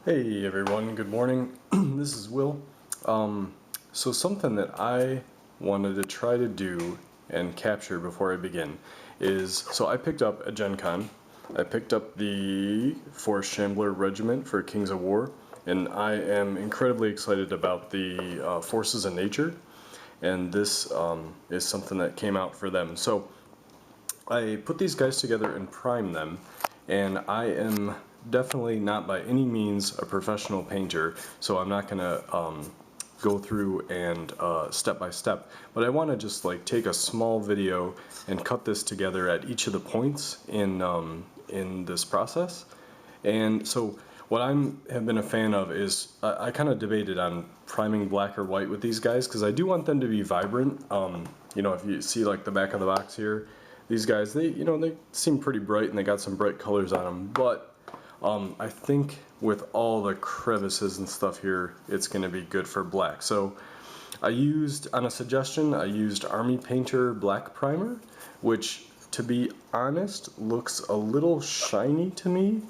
Hey everyone, good morning. This is Will. So something that I wanted to try to do and capture before I begin is, so I picked up at Gencon, I picked up the Forest Shambler Regiment for Kings of War, and I am incredibly excited about the Forces of Nature, and this is something that came out for them. So I put these guys together and primed them, and I am definitely not by any means a professional painter, so I'm not gonna go through and step by step, but I want to just like take a small video and cut this together at each of the points in this process. And so what I have been a fan of is I kind of debated on priming black or white with these guys because I do want them to be vibrant. You know, if you see like the back of the box here, these guys, they seem pretty bright and they got some bright colors on them, but I think with all the crevices and stuff here, it's going to be good for black. So I used, on a suggestion, I used Army Painter Black Primer, which, to be honest, looks a little shiny to me.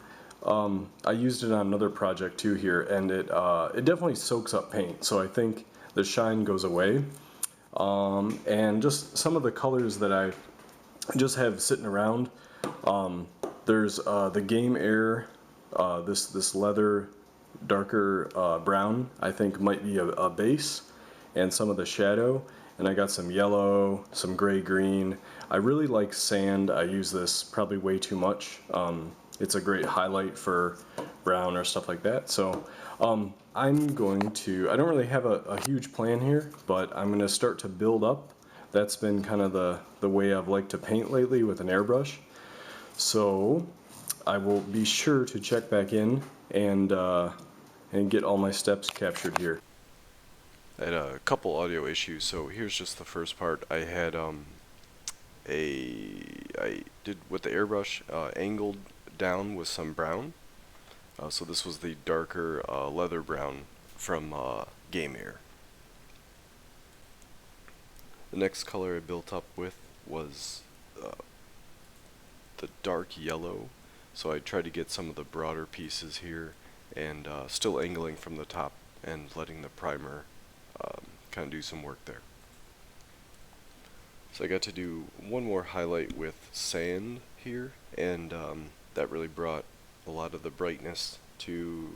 I used it on another project too here, and it definitely soaks up paint, so I think the shine goes away. And just some of the colors that I just have sitting around. There's the Game Air, this leather darker brown I think might be a base, and some of the shadow, and I got some yellow, some gray green. I really like sand. I use this probably way too much. It's a great highlight for brown or stuff like that. So I'm going to, I don't really have a huge plan here, but I'm going to start to build up. That's been kind of the way I've liked to paint lately with an airbrush. So I will be sure to check back in and get all my steps captured here. I had a couple audio issues, so here's just the first part. I did with the airbrush angled down with some brown. So this was the darker leather brown from Game Air. The next color I built up with was the dark yellow. So I tried to get some of the broader pieces here and still angling from the top and letting the primer kind of do some work there. So I got to do one more highlight with sand here, and that really brought a lot of the brightness to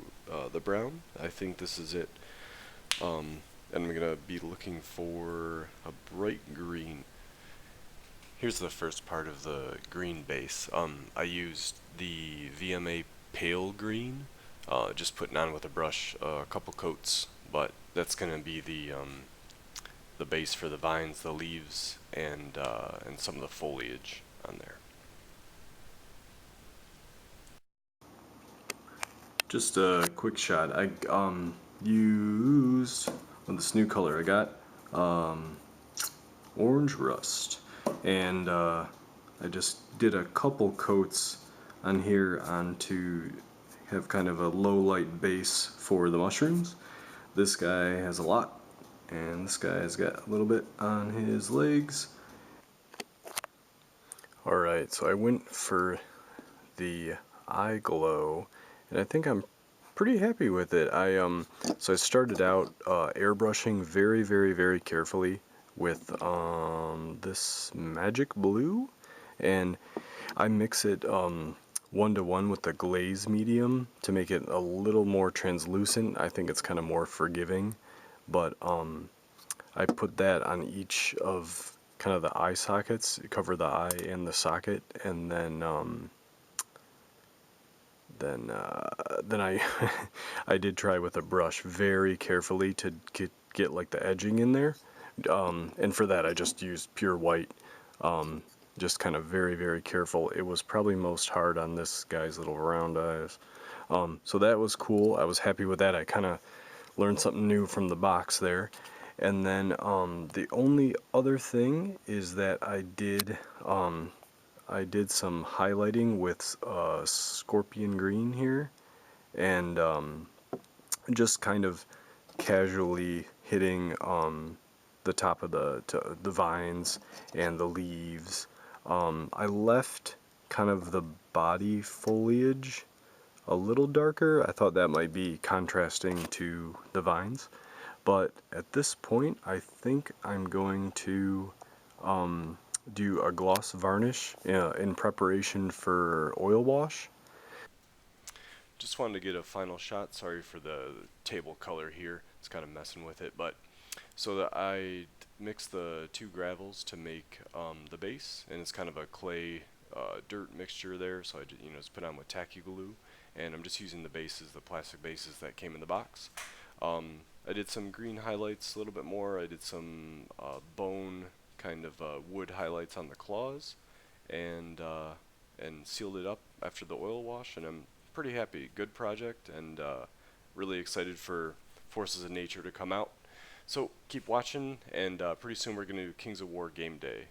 the brown. I think this is it. And I'm going to be looking for a bright green. Here's the first part of the green base. I used the VMA pale green, just putting on with a brush a couple coats, but that's going to be the base for the vines, the leaves, and some of the foliage on there. Just a quick shot. I used this new color I got, orange rust, and I just did a couple coats on here to have kind of a low light base for the mushrooms. This guy has a lot, and this guy has got a little bit on his legs. Alright, so I went for the eye glow, and I think I'm pretty happy with it. So I started out airbrushing very carefully with this magic blue, and I mix it 1-to-1 with the glaze medium to make it a little more translucent. I think it's kind of more forgiving, but I put that on each of kind of the eye sockets, cover the eye and the socket, and then I I did try with a brush very carefully to get like the edging in there, and for that I just used pure white, just kind of very careful. It was probably most hard on this guy's little round eyes, so that was cool. I was happy with that. I kind of learned something new from the box there. And then the only other thing is that I did some highlighting with scorpion green here, and just kind of casually hitting the top of the vines and the leaves. I left kind of the body foliage a little darker. I thought that might be contrasting to the vines. But at this point, I think I'm going to do a gloss varnish in preparation for oil wash. Just wanted to get a final shot. Sorry for the table color here. It's kind of messing with it, but so that I mixed the two gravels to make the base, and it's kind of a clay dirt mixture there. So I just put on with tacky glue, and I'm just using the bases, the plastic bases that came in the box. I did some green highlights a little bit more. I did some bone kind of wood highlights on the claws, and sealed it up after the oil wash, and I'm pretty happy. Good project, and really excited for Forces of Nature to come out. So keep watching, and pretty soon we're going to do Kings of War game day.